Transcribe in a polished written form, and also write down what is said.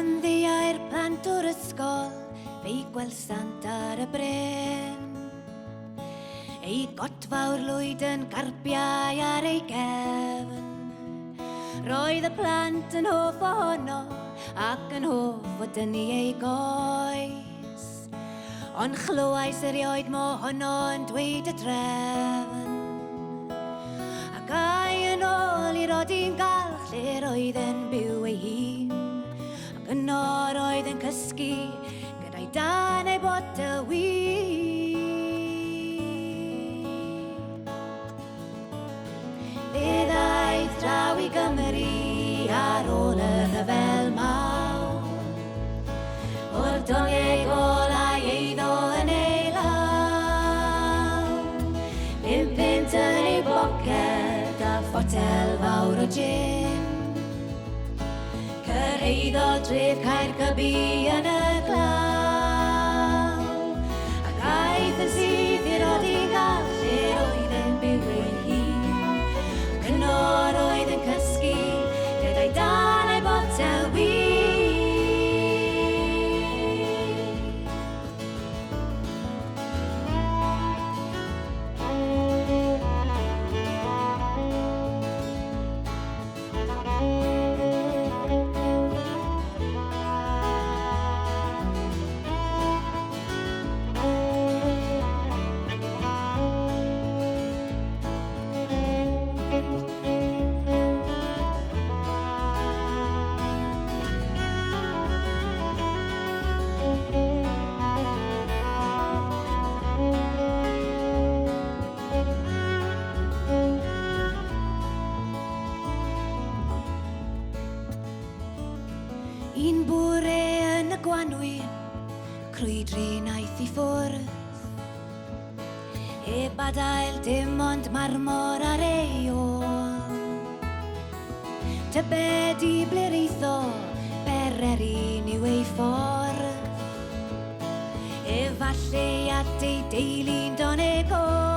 Pan ddiau'r plant o'r ysgol, fe'i gweld sant ar y bryn. Ei gotfawr lwyd yn garbiau ar ei gefn. Roedd y plant yn hoff ohono ac yn hoff o dynnu ei goes. Ond chlywais erioed mo honno yn dweud y drefn. Ac ai yn ôl i'r odi'n galch lle roedd yn byw ei hun. Ac yno roedd yn cysgu gyda'i dan ei bod y wŷn. Fe ddaeth draw i Gymru ar ôl y rhyfel mawr. O'r doniau golau eiddo yn ei law. 5 punt yn ei boced a ffotel fawr o gin. Cyrhaeddo dref Caergybi yn y glaw. Ac aeth yn syth i'r odi'n gall lle roedd yn byw ei hun. Ac yno roedd yn cysgu gyda'i dan ei botel wŷn. Un bwre yn y Gwanwyn, crwydrin aeth I ffwrdd. Heb adael dim ond marmor ar ei ôl. Tybed I bleritho, bererin yw ei ffordd. Efallai at ei deulu'n donegon.